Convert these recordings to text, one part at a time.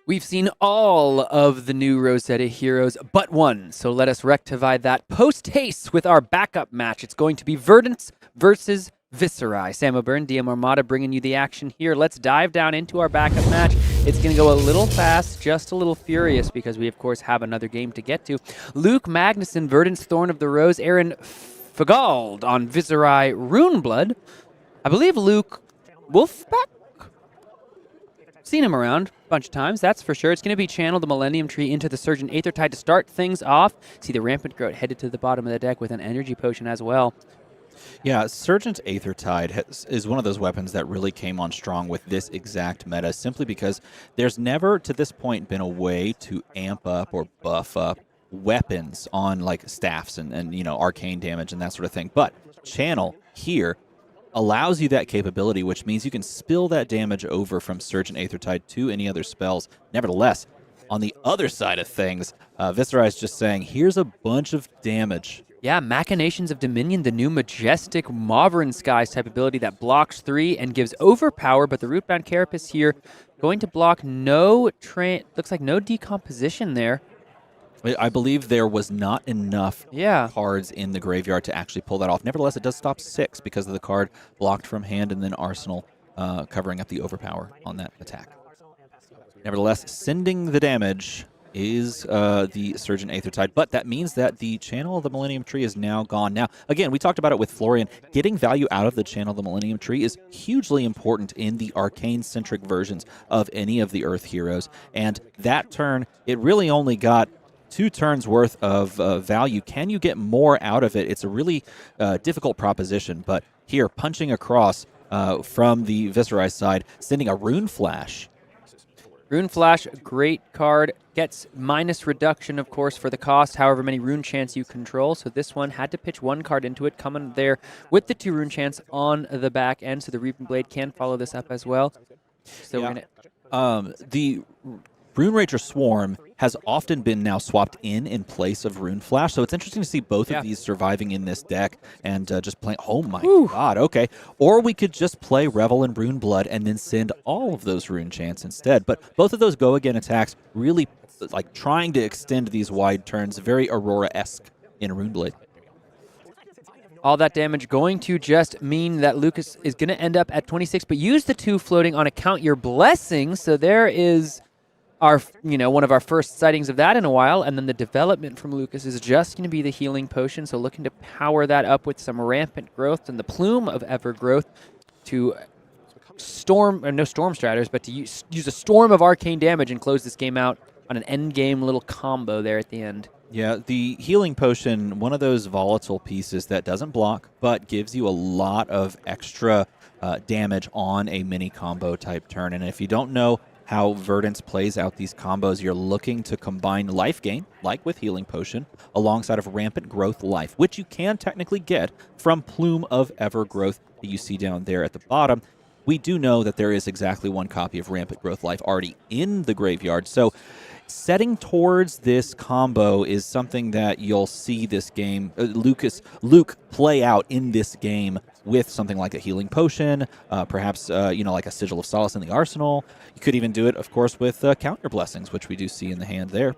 We've seen all of the new Rosetta heroes but one, so let us rectify that post-haste with our backup match. It's going to be Verdance versus Viserai. Sam O'Byrne, DMArmada bringing you the action here. Let's dive down into our backup match. It's going to go a little fast, just a little furious, because we, of course, have another game to get to. Luke Magnuson, Verdance Thorn of the Rose, Aaron Fagald on Viserai Runeblood. I believe Luke Wolfpack? Seen him around a bunch of times, that's for sure. It's going to be channel the Millennium Tree into the Surgeon Aethertide to start things off. See the Rampant Growth headed to the bottom of the deck with an energy potion as well. Yeah, Surgeon's Aethertide is one of those weapons that really came on strong with this exact meta, simply because there's never, to this point, been a way to amp up or buff up weapons on, like, staffs and you know, arcane damage and that sort of thing. But channel here allows you that capability, which means you can spill that damage over from Surgeon Aethertide to any other spells. Nevertheless, on the other side of things, Viserai is just saying, here's a bunch of damage. Yeah, Machinations of Dominion, the new majestic Mauvern Skies type ability that blocks 3 and gives overpower, but the Rootbound Carapace here going to block looks like no decomposition there. I believe there was not enough Yeah. cards in the graveyard to actually pull that off. Nevertheless, it does stop 6 because of the card blocked from hand and then Arsenal covering up the overpower on that attack. Nevertheless, sending the damage is the Surgeon Aethertide, but that means that the channel of the Millennium Tree is now gone. Now, again, we talked about it with Florian. Getting value out of the channel of the Millennium Tree is hugely important in the arcane-centric versions of any of the Earth heroes, and that turn, it really only got 2 turns worth of value. Can you get more out of it? It's a really difficult proposition, but here, punching across from the Viserai side, sending a Rune Flash. Rune Flash, great card. Gets minus reduction, of course, for the cost, however many Rune Chants you control. So this one had to pitch 1 card into it, coming there with the 2 Rune Chants on the back end, so the Reaping Blade can follow this up as well. So yeah. we're going to... The Rune Rager Swarm has often been now swapped in place of Rune Flash, so it's interesting to see both of these surviving in this deck and just playing. Oh my god, okay. Or we could just play Revel and Rune Blood and then send all of those Rune Chants instead. But both of those go again attacks, really like trying to extend these wide turns, very Aurora-esque in Rune Blade. All that damage going to just mean that Lucas is going to end up at 26, but use the 2 floating on account your blessings. So there is our, one of our first sightings of that in a while, and then the development from Lucas is just going to be the healing potion, so looking to power that up with some Rampant Growth and the Plume of Evergrowth to no Storm Stratters, but to use a storm of arcane damage and close this game out on an end game little combo there at the end. Yeah, the healing potion, one of those volatile pieces that doesn't block, but gives you a lot of extra damage on a mini combo type turn, and if you don't know how Verdance plays out these combos, you're looking to combine life gain, like with Healing Potion, alongside of Rampant Growth Life, which you can technically get from Plume of Evergrowth that you see down there at the bottom. We do know that there is exactly 1 copy of Rampant Growth Life already in the graveyard, so setting towards this combo is something that you'll see this game, Luke play out in this game with something like a Healing Potion, perhaps, like a Sigil of Solace in the arsenal. You could even do it, of course, with Count Your Blessings, which we do see in the hand there.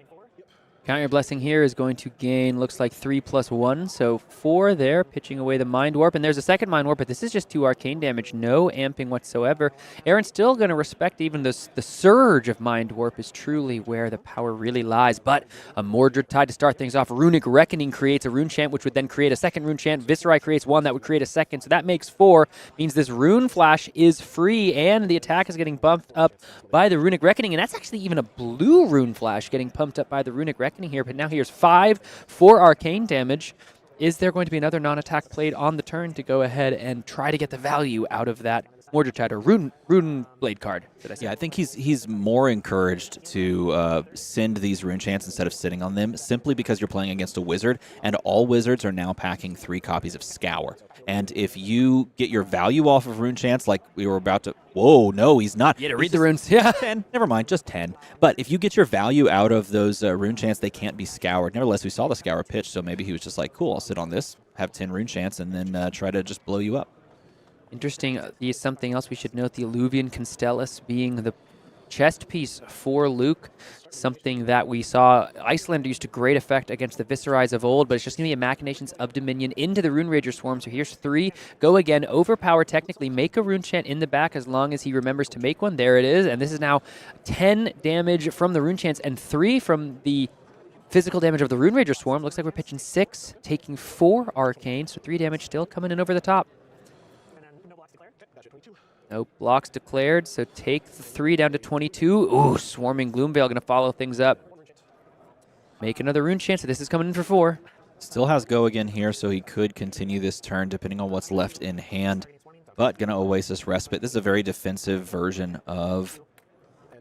Count Your Blessing here is going to gain, looks like 3+1, so 4 there, pitching away the Mind Warp. And there's a second Mind Warp, but this is just 2 arcane damage, no amping whatsoever. Aaron's still going to respect even the surge of Mind Warp is truly where the power really lies. But a Mordred Tide to start things off. Runic Reckoning creates a Rune Chant, which would then create a second Rune Chant. Viserai creates 1 that would create a second, so that makes 4. Means this Rune Flash is free, and the attack is getting bumped up by the Runic Reckoning. And that's actually even a blue Rune Flash getting pumped up by the Runic Reckoning here, but now here's 5 for arcane damage. Is there going to be another non-attack played on the turn to go ahead and try to get the value out of that Mordred Tide or Rune Blade card? Yeah, I think he's more encouraged to send these Rune Chants instead of sitting on them, simply because you're playing against a wizard, and all wizards are now packing 3 copies of Scour. And if you get your value off of Rune Chants, like we were about to... Whoa, no, he's not. You had to read the runes. Yeah. 10. Never mind, just 10. But if you get your value out of those Rune Chants, they can't be scoured. Nevertheless, we saw the Scour pitch, so maybe he was just like, cool, I'll sit on this, have 10 Rune Chants, and then try to just blow you up. Interesting. Something else we should note, the Alluvian Constellus being the chest piece for Luke. Something that we saw Icelander used to great effect against the Viserais of old, but it's just going to be a Machinations of Dominion into the Rune Rager Swarm. So here's 3. Go again, overpower technically, make a rune chant in the back as long as he remembers to make one. There it is. And this is now 10 damage from the rune chants and 3 from the physical damage of the Rune Rager Swarm. Looks like we're pitching 6, taking 4 arcane, so 3 damage still coming in over the top. No blocks declared, so take the 3 down to 22. Ooh, Swarming Gloomveil going to follow things up. Make another rune chant, so this is coming in for 4. Still has go again here, so he could continue this turn depending on what's left in hand. But going to Oasis Respite. This is a very defensive version of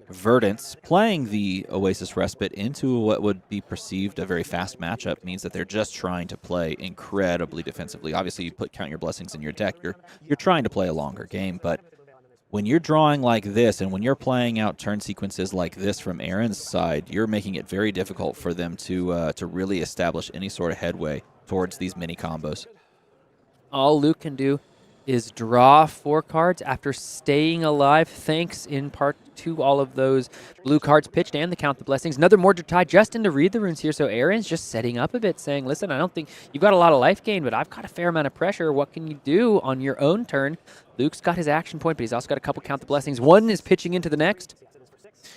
Verdance. Playing the Oasis Respite into what would be perceived a very fast matchup means that they're just trying to play incredibly defensively. Obviously, you put Count Your Blessings in your deck. You're trying to play a longer game, but when you're drawing like this and when you're playing out turn sequences like this from Aaron's side, you're making it very difficult for them to really establish any sort of headway towards these mini combos. All Luke can do is draw 4 cards after staying alive, thanks in part to all of those blue cards pitched and the Count the Blessings. Another Mordred Tide just in to read the runes here, so Aaron's just setting up a bit, saying, listen, I don't think you've got a lot of life gain, but I've got a fair amount of pressure. What can you do on your own turn? Luke's got his action point, but he's also got a couple Count the Blessings. One is pitching into the next.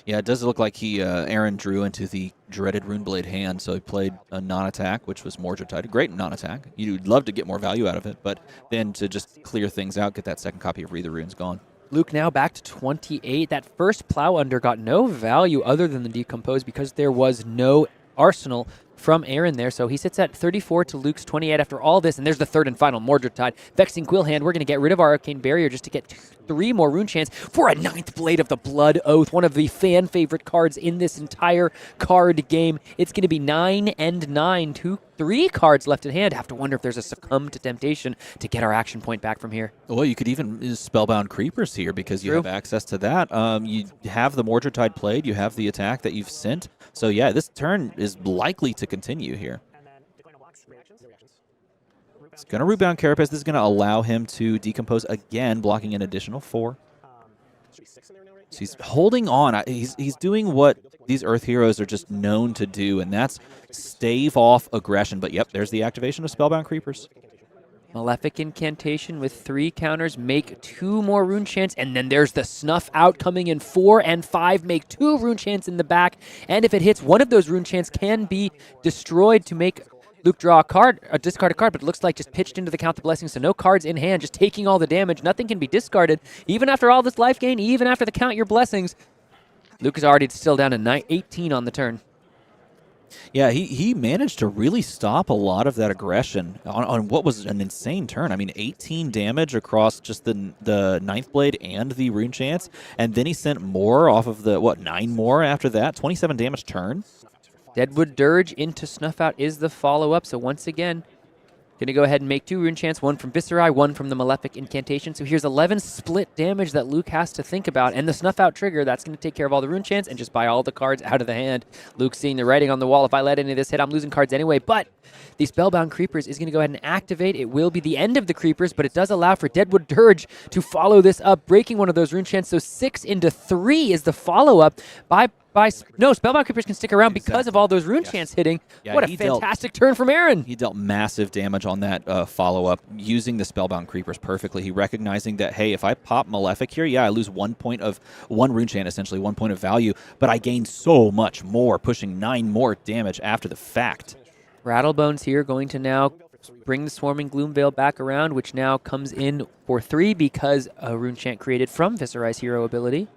Yeah, it does look like Aaron drew into the dreaded Runeblade hand, so he played a non-attack, which was Mordred Tide. A great non-attack. You'd love to get more value out of it, but then to just clear things out, get that second copy of Read the Runes gone. Luke now back to 28. That first Plow Under got no value other than the Decompose because there was no arsenal from Aaron there. So he sits at 34 to Luke's 28 after all this. And there's the third and final Mordred Tide. Vexing Quill Hand. We're going to get rid of our Arcane Barrier just to get 3 more rune chants for a 9th Blade of the Blood Oath. One of the fan favorite cards in this entire card game. It's going to be 9 and 9. 3 cards left in hand. Have to wonder if there's a Succumb to Temptation to get our action point back from here. Well, you could even use Spellbound Creepers here because you have access to that. You have the Mordred Tide played. You have the attack that you've sent. So yeah, this turn is likely to continue here. It's going to Rootbound Carapace. This is going to allow him to decompose again, blocking an additional 4. So he's holding on. He's doing what these Earth Heroes are just known to do, and that's stave off aggression. But yep, there's the activation of Spellbound Creepers. Malefic Incantation with 3 counters, make 2 more rune chants, and then there's the Snuff Out coming in 4 and 5, make 2 rune chants in the back, and if it hits, one of those rune chants can be destroyed to make Luke draw a card, discard a card, but it looks like just pitched into the Count the Blessings, so no cards in hand, just taking all the damage. Nothing can be discarded, even after all this life gain, even after the Count Your Blessings. Luke is already still down to 18 on the turn. Yeah, he managed to really stop a lot of that aggression on what was an insane turn. I mean, 18 damage across just the 9th Blade and the Rune Chants, and then he sent more off of the, 9 more after that? 27 damage turn? Deadwood Dirge into Snuff Out is the follow-up, so once again, going to go ahead and make 2 rune chants, 1 from Viserai, 1 from the Malefic Incantation. So here's 11 split damage that Luke has to think about. And the Snuff Out trigger, that's going to take care of all the rune chants and just buy all the cards out of the hand. Luke seeing the writing on the wall. If I let any of this hit, I'm losing cards anyway. But the Spellbound Creepers is going to go ahead and activate. It will be the end of the Creepers, but it does allow for Deadwood Dirge to follow this up, breaking one of those rune chants. So 6 into 3 is the follow-up no, Spellbound Creepers can stick around because of all those rune chants hitting. Yeah, what a fantastic turn from Aaron. He dealt massive damage on that follow-up, using the Spellbound Creepers perfectly. He recognizing that, hey, if I pop Malefic here, yeah, I lose 1 point of 1 rune chant, essentially 1 point of value, but I gain so much more, pushing 9 more damage after the fact. Rattlebones here going to now bring the Swarming Gloomveil back around, which now comes in for 3 because a rune chant created from Viserai's hero ability.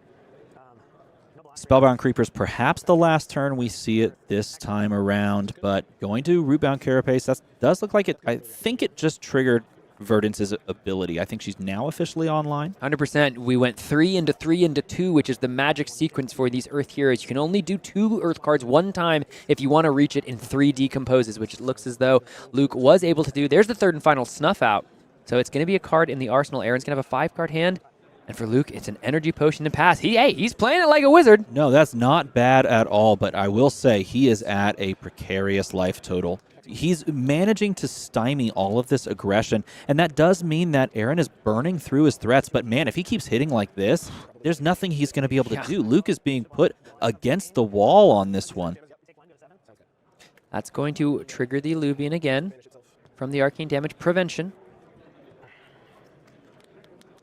Spellbound Creepers, perhaps the last turn we see it this time around, but going to Rootbound Carapace, that does look like it. I think it just triggered Verdance's ability. I think she's now officially online. 100%. We went 3 into 3 into 2, which is the magic sequence for these Earth Heroes. You can only do 2 Earth cards one time if you want to reach it in 3 decomposes, which it looks as though Luke was able to do. There's the third and final Snuff Out. So it's going to be a card in the arsenal. Aaron's going to have a 5-card hand. And for Luke, it's an energy potion to pass. He's playing it like a wizard. No, that's not bad at all, but I will say he is at a precarious life total. He's managing to stymie all of this aggression, and that does mean that Aaron is burning through his threats. But man, if he keeps hitting like this, there's nothing he's going to be able to do. Luke is being put against the wall on this one. That's going to trigger the Illuvian again from the arcane damage prevention.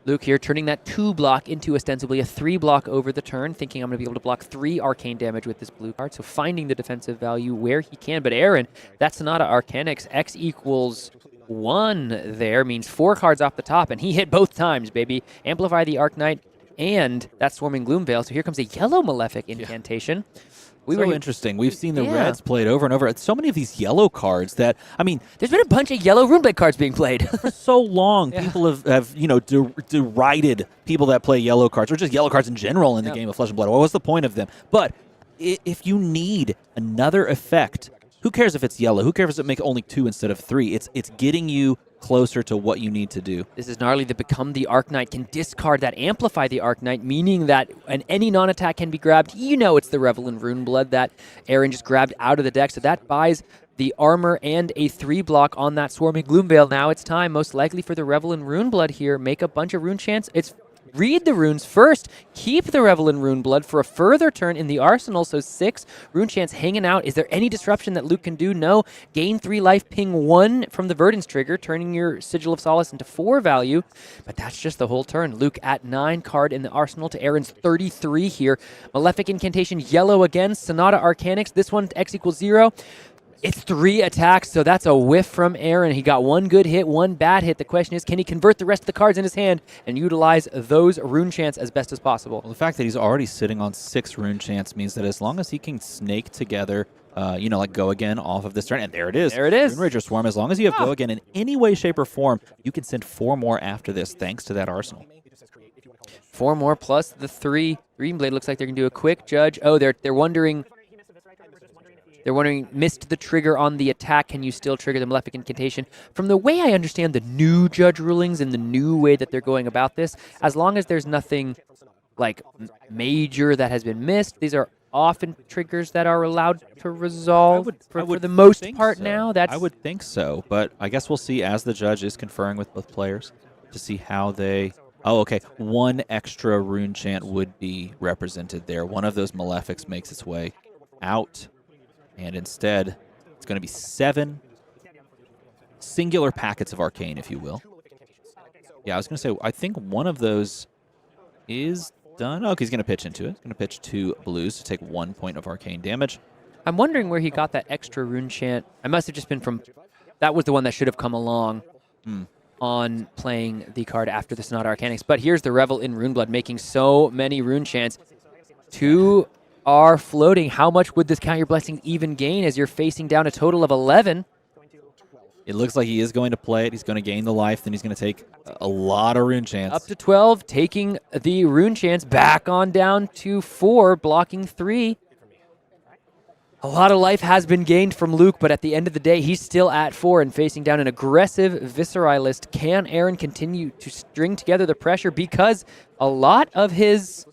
Luke here turning that 2 block into ostensibly a 3 block over the turn, thinking I'm going to be able to block 3 arcane damage with this blue card. So finding the defensive value where he can. But Aaron, that Sonata Arcanix, X equals 1 there, means 4 cards off the top. And he hit both times, baby. Amplify the Arc Knight and that Swarming Gloom Veil. So here comes a yellow Malefic incantation. Interesting. We've seen the reds played over and over. It's so many of these yellow cards that, I mean... There's been a bunch of yellow Runeblade cards being played. For so long, people have derided people that play yellow cards, or just yellow cards in general in the game of Flesh and Blood. What was the point of them? But if you need another effect, who cares if it's yellow? Who cares if it makes only 2 instead of 3? It's getting you closer to what you need to do. This is gnarly. The Become the Arc Knight can discard that Amplify the Arc Knight, meaning that any non-attack can be grabbed. You know it's the Revel in Runeblood that Aaron just grabbed out of the deck, so that buys the armor and a 3 block on that Swarming Gloomveil. Now it's time, most likely, for the Revel in Runeblood here. Make a bunch of rune chants. Read the runes first. Keep the Revel in Runeblood for a further turn in the arsenal. So 6 rune chants hanging out. Is there any disruption that Luke can do? No. Gain 3 life, ping 1 from the Verdance trigger, turning your Sigil of Solace into 4 value. But that's just the whole turn. Luke at 9 card in the arsenal to Aaron's 33 here. Malefic Incantation, yellow again. Sonata Arcanix. This one, X equals 0. It's 3 attacks, so that's a whiff from Aaron. He got 1 good hit, 1 bad hit. The question is, can he convert the rest of the cards in his hand and utilize those rune chants as best as possible? Well, the fact that he's already sitting on 6 rune chants means that as long as he can snake together, like Go Again off of this turn, and there it is. There it is. Rune Rager Swarm, as long as you have Go Again in any way, shape, or form, you can send 4 more after this, thanks to that arsenal. 4 more plus the 3. Greenblade looks like they're going to do a quick judge. Oh, they're wondering... They're wondering, missed the trigger on the attack, can you still trigger the Malefic Incantation? From the way I understand the new judge rulings and the new way that they're going about this, as long as there's nothing like major that has been missed, these are often triggers that are allowed to resolve for the most part now. I would think so, but I guess we'll see as the judge is conferring with both players to see how they... Oh, okay. 1 extra rune chant would be represented there. One of those Malefics makes its way out. And instead, it's going to be 7 singular packets of Arcane, if you will. Yeah, I was going to say, I think one of those is done. Okay, he's going to pitch into it. He's going to pitch 2 blues to take 1 point of Arcane damage. I'm wondering where he got that extra rune chant. I must have just been from... That was the one that should have come along on playing the card after the Sonata Arcanix. But here's the Revel in Runeblood, making so many rune chants. 2... are floating. How much would this Count Your Blessings even gain as you're facing down a total of 11? It looks like he is going to play it. He's going to gain the life. Then he's going to take a lot of rune chants. Up to 12, taking the rune chants back on down to 4, blocking 3. A lot of life has been gained from Luke, but at the end of the day, he's still at 4 and facing down an aggressive Viserai list. Can Aaron continue to string together the pressure? Because a lot of his...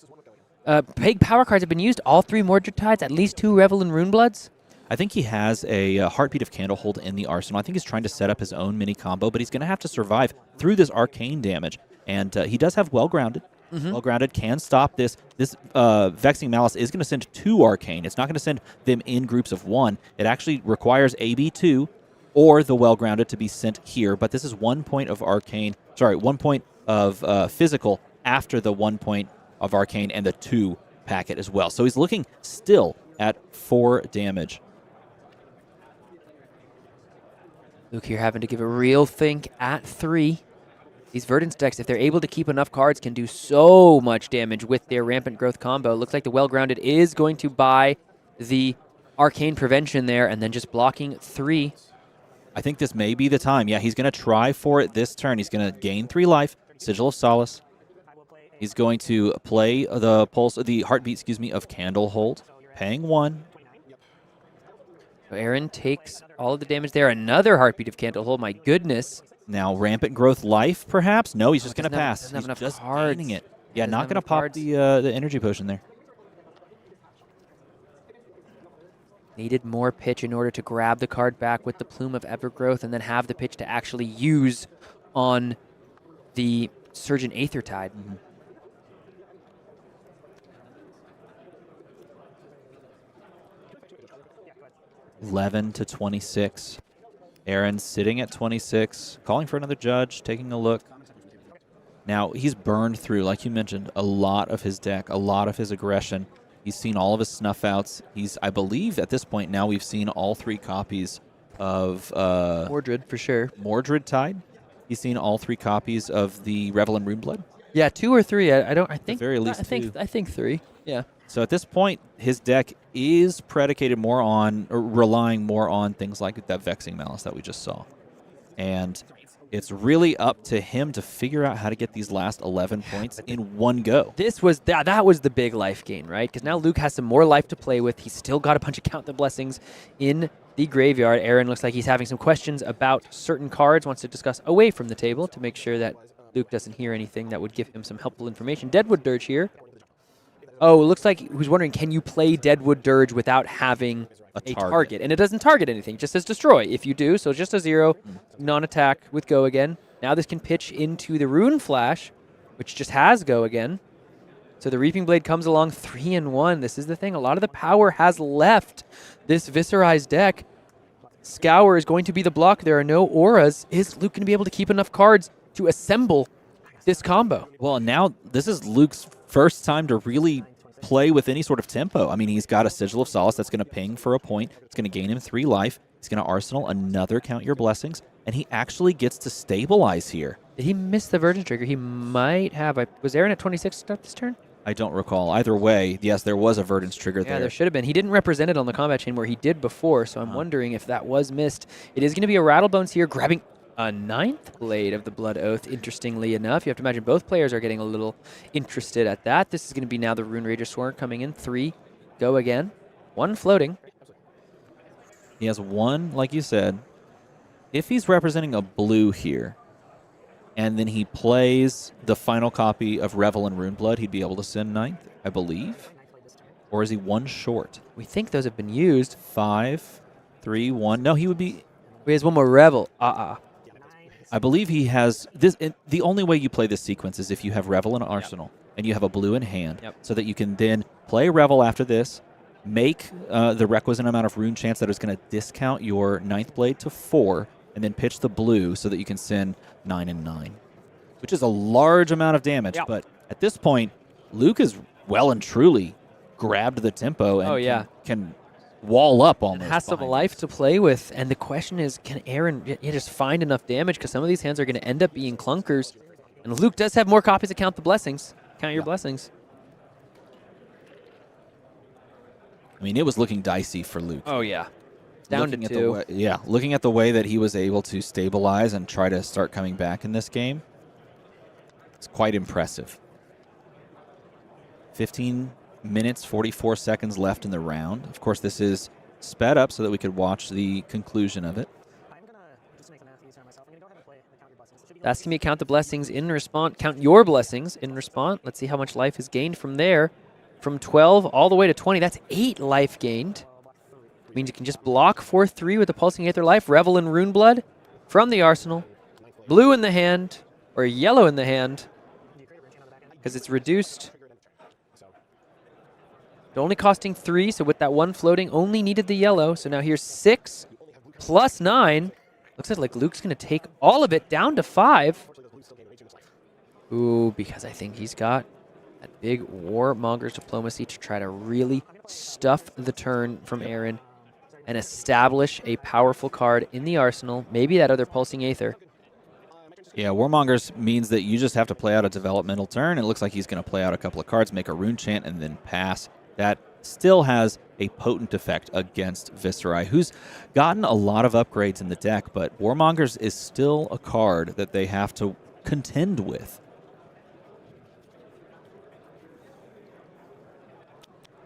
big power cards have been used. All 3 Mordred Tides, at least 2 Revel in Runebloods. I think he has a Heartbeat of Candlehold in the arsenal. I think he's trying to set up his own mini combo, but he's going to have to survive through this arcane damage. And he does have Well Grounded. Well Grounded can stop this. This Vexing Malice is going to send 2 arcane. It's not going to send them in groups of 1. It actually requires AB2 or the Well Grounded to be sent here. But this is 1 point of arcane. Sorry, 1 point of physical after the 1 point of Arcane and the 2 packet as well. So he's looking still at 4 damage. Luke here having to give a real think at 3. These Verdance decks, if they're able to keep enough cards, can do so much damage with their Rampant Growth combo. Looks like the Well Grounded is going to buy the Arcane Prevention there and then just blocking 3. I think this may be the time. Yeah, he's going to try for it this turn. He's going to gain 3 life, Sigil of Solace. He's going to play the Heartbeat, of Candlehold, paying 1. So Aaron takes all of the damage there. Another Heartbeat of Candlehold, my goodness. Now, Rampant Growth life, perhaps? No, he's just going to pass. Doesn't have He's enough just cards. gaining it. Yeah, Doesn't not have going to any pop cards. the energy potion there. Needed more pitch in order to grab the card back with the Plume of Evergrowth and then have the pitch to actually use on the Surgeon Aethertide. 11 to 26. Aaron's sitting at 26, calling for another judge, taking a look. Now, he's burned through, like you mentioned, a lot of his deck, a lot of his aggression. He's seen all of his snuff outs. I believe, at this point now, we've seen all 3 copies of Mordred, for sure. Mordred Tide. He's seen all 3 copies of the Revel in Runeblood. Yeah, 2 or 3. I think. At the very least, 2. I think 3. Yeah. So at this point, his deck is predicated more on, or relying more on things like that Vexing Malice that we just saw. And it's really up to him to figure out how to get these last 11 points in one go. This was that was the big life gain, right? Because now Luke has some more life to play with. He's still got a bunch of Count the Blessings in the graveyard. Aaron looks like he's having some questions about certain cards, wants to discuss away from the table to make sure that Luke doesn't hear anything that would give him some helpful information. Deadwood Dirge here. Oh, it looks like he was wondering, can you play Deadwood Dirge without having a target? And it doesn't target anything, it just says destroy. If you do, so it's just a 0, non-attack with go again. Now this can pitch into the Rune Flash, which just has go again. So the Reaping Blade comes along 3-1. This is the thing, a lot of the power has left this Viserai's deck. Scour is going to be the block. There are no auras. Is Luke going to be able to keep enough cards to assemble this combo? Well, now this is Luke's first time to really play with any sort of tempo. I mean, he's got a Sigil of Solace that's going to ping for a point. It's going to gain him 3 life. He's going to arsenal another Count Your Blessings, and he actually gets to stabilize here. Did he miss the Verdance trigger? He might have. Was Aaron at 26 to start this turn? I don't recall. Either way, yes, there was a Verdance trigger there. Yeah, there should have been. He didn't represent it on the combat chain where he did before, so I'm wondering if that was missed. It is going to be a Rattlebones here, grabbing a 9th Blade of the Blood Oath, interestingly enough. You have to imagine both players are getting a little interested at that. This is going to be now the Rune Rager Swarm coming in. 3, go again. 1 floating. He has 1, like you said. If he's representing a blue here, and then he plays the final copy of Revel in Runeblood, he'd be able to send 9th, I believe. Or is he 1 short? We think those have been used. 5, 3, 1. No, he would be... He has 1 more Revel. I believe he has this. The only way you play this sequence is if you have Revel in Arsenal and you have a blue in hand, so that you can then play Revel after this, make the requisite amount of rune chance that is going to discount your 9th Blade to 4, and then pitch the blue so that you can send 9 and 9, which is a large amount of damage. But at this point, Luke has well and truly grabbed the tempo and can wall up almost. Has some life to play with, and the question is, can Aaron just find enough damage? Because some of these hands are going to end up being clunkers, and Luke does have more copies to Count the Blessings. Count your blessings. I mean, it was looking dicey for Luke. Oh, yeah. Down looking to 2. Looking at the way that he was able to stabilize and try to start coming back in this game, it's quite impressive. 15 minutes, 44 seconds left in the round. Of course, this is sped up so that we could watch the conclusion of it. Asking me to count the blessings in response. Count your blessings in response. Let's see how much life is gained from there. From 12 all the way to 20, that's 8 life gained. Means you can just block 4-3 with the Pulsing Aether Life. Revel in Runeblood from the arsenal. Blue in the hand, or yellow in the hand, because it's reduced. Only costing 3, so with that 1 floating, only needed the yellow. So now here's 6 plus 9. Looks like Luke's going to take all of it down to 5. Ooh, because I think he's got that big Warmonger's Diplomacy to try to really stuff the turn from Aaron and establish a powerful card in the arsenal. Maybe that other Pulsing Aether. Yeah, Warmongers means that you just have to play out a developmental turn. It looks like he's going to play out a couple of cards, make a rune chant, and then pass. That still has a potent effect against Viserai, who's gotten a lot of upgrades in the deck, but Warmongers is still a card that they have to contend with.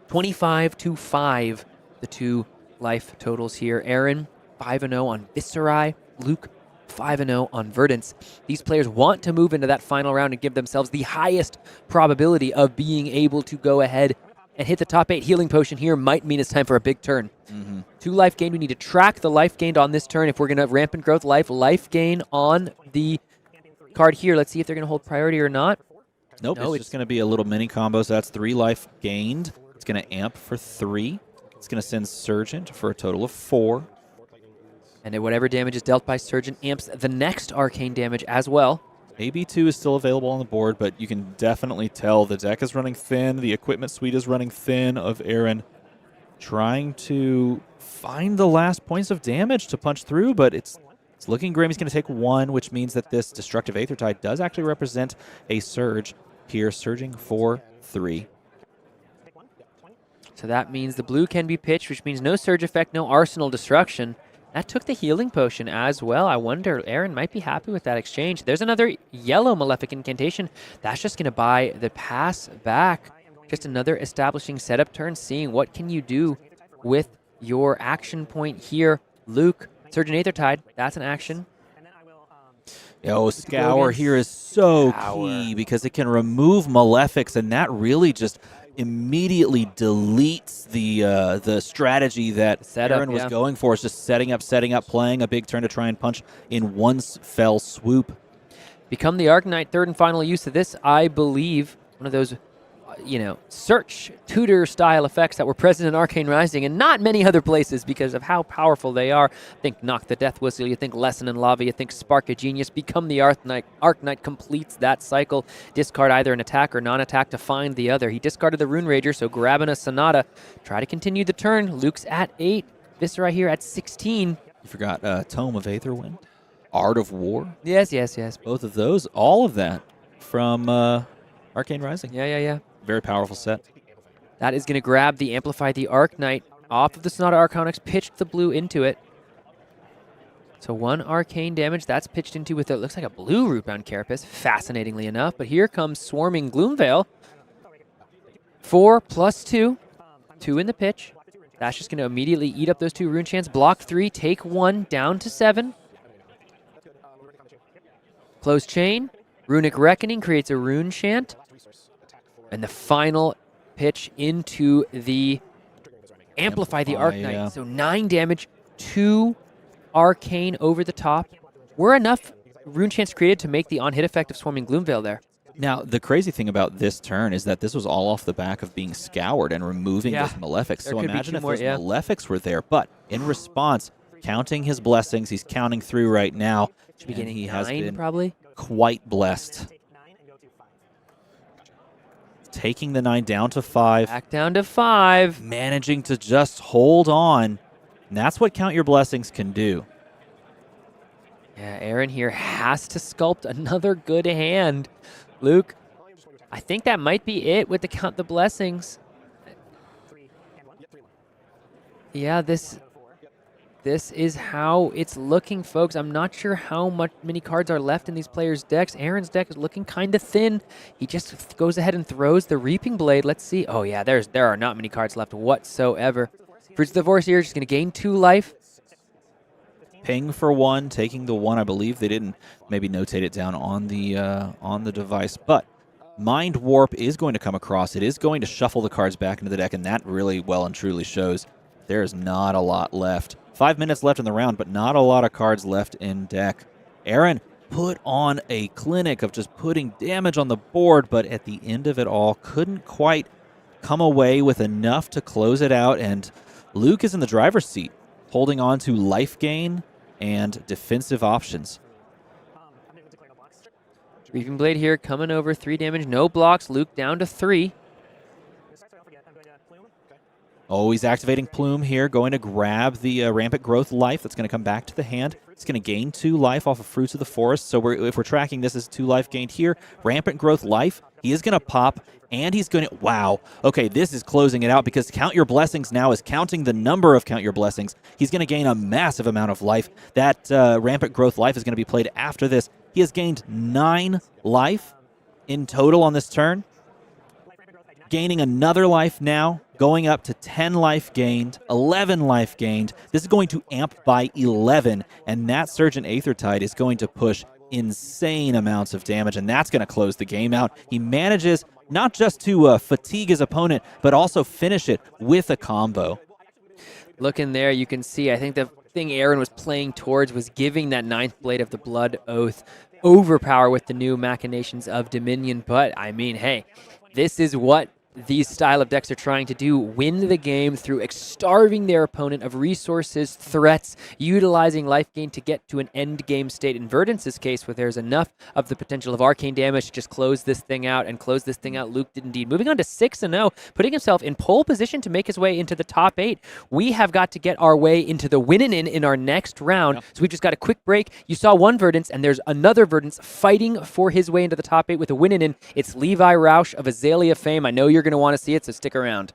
25-5, the 2 life totals here. Aaron, 5-0 on Viserai. Luke, 5-0 on Verdance. These players want to move into that final round and give themselves the highest probability of being able to go ahead and hit the top 8. Healing potion here might mean it's time for a big turn. 2 life gained. We need to track the life gained on this turn if we're going to rampant growth life gain on the card here. Let's see if they're going to hold priority or not. Nope, it's just going to be a little mini combo, so that's 3 life gained. It's going to amp for 3. It's going to send Surgent for a total of 4. And whatever damage is dealt by Surgent amps the next arcane damage as well. AB2 is still available on the board, but you can definitely tell the deck is running thin. The equipment suite is running thin of Aaron trying to find the last points of damage to punch through, but it's looking grim. He's going to take 1, which means that this Destructive Aether Tide does actually represent a surge here, surging for 3. So that means the blue can be pitched, which means no surge effect, no arsenal destruction. That took the healing potion as well. I wonder, Aaron might be happy with that exchange. There's another yellow Malefic Incantation. That's just going to buy the pass back. Just another establishing setup turn, seeing what can you do with your action point here. Luke, Surgeon Aether Tide, that's an action. Oh, Scour here is so key because it can remove Malefics, and that really just immediately deletes the strategy that Aaron was going for. It's just setting up, playing a big turn to try and punch in one fell swoop. Become the Arknight, third and final use of this, I believe. One of those, search tutor style effects that were present in Arcane Rising and not many other places because of how powerful they are. Think Knock the Death Whistle, you think Lesson in Lava, you think Spark of Genius. Become the Arknight completes that cycle. Discard either an attack or non-attack to find the other. He discarded the Rune Rager, so grabbing a Sonata. Try to continue the turn. Luke's at 8. Viserai here at 16. You forgot Tome of Aetherwind, Art of War. Yes. Both of those, all of that from Arcane Rising. Yeah. Very powerful set. That is going to grab the Amplify the Arknight off of the Sonata Arcanix, pitched the blue into it. So 1 arcane damage, that's pitched into with it looks like a blue Rootbound Carapace, fascinatingly enough. But here comes Swarming Gloomveil. 4 plus 2. 2 in the pitch. That's just going to immediately eat up those 2 rune chants. Block 3, take 1, down to 7. Close chain. Runic Reckoning creates a rune chant. And the final pitch into the Amplify the Arknight. Yeah. So 9 damage, 2 arcane over the top. Were enough rune chants created to make the on-hit effect of Swarming Gloomveil there. Now, the crazy thing about this turn is that this was all off the back of being scoured and removing those Malefics. So imagine if those Malefics were there. But in response, counting his blessings, he's counting through right now. Should be getting he 9 has been probably. Quite blessed. Taking the 9 down to 5. Back down to 5. Managing to just hold on. And that's what Count Your Blessings can do. Yeah, Aaron here has to sculpt another good hand. Luke, I think that might be it with the Count the Blessings. Yeah, this is how it's looking, folks. I'm not sure how many cards are left in these players' decks. Aaron's deck is looking kind of thin. He just goes ahead and throws the Reaping Blade. Let's see. Oh, yeah, there are not many cards left whatsoever. Fruits of the Divorce here is just going to gain 2 life. Ping for 1, taking the 1. I believe they didn't maybe notate it down on the device, but Mind Warp is going to come across. It is going to shuffle the cards back into the deck, and that really well and truly shows there's not a lot left. 5 minutes left in the round, but not a lot of cards left in deck. Aaron put on a clinic of just putting damage on the board, but at the end of it all, couldn't quite come away with enough to close it out, and Luke is in the driver's seat, holding on to life gain and defensive options. Reaping Blade here coming over, 3 damage, no blocks. Luke down to 3. Oh, he's activating Plume here, going to grab the Rampant Growth life. That's going to come back to the hand. It's going to gain 2 life off of Fruits of the Forest. So if we're tracking this as 2 life gained here, Rampant Growth life, he is going to pop, and he's going to... Wow. Okay, this is closing it out because Count Your Blessings now is counting the number of Count Your Blessings. He's going to gain a massive amount of life. That Rampant Growth life is going to be played after this. He has gained 9 life in total on this turn. gaining another life now, going up to 10 life gained, 11 life gained. This is going to amp by 11, and that Surgeon Aethertide is going to push insane amounts of damage, and that's going to close the game out. He manages not just to fatigue his opponent, but also finish it with a combo. Look in there, you can see, I think the thing Aaron was playing towards was giving that 9th Blade of the Blood Oath overpower with the new Machinations of Dominion. But, I mean, hey, this is what these style of decks are trying to do: win the game through starving their opponent of resources, threats, utilizing life gain to get to an end game state. In Verdance's case, where there's enough of the potential of arcane damage to just close this thing out, and close this thing out, Luke did indeed. Moving on to 6-0, putting himself in pole position to make his way into the top 8. We have got to get our way into the win and in our next round. So we just got a quick break. You saw one Verdance, and there's another Verdance fighting for his way into the top 8 with a win and in. It's Levi Roush of Azalea fame. I know you're going to want to see it, so stick around.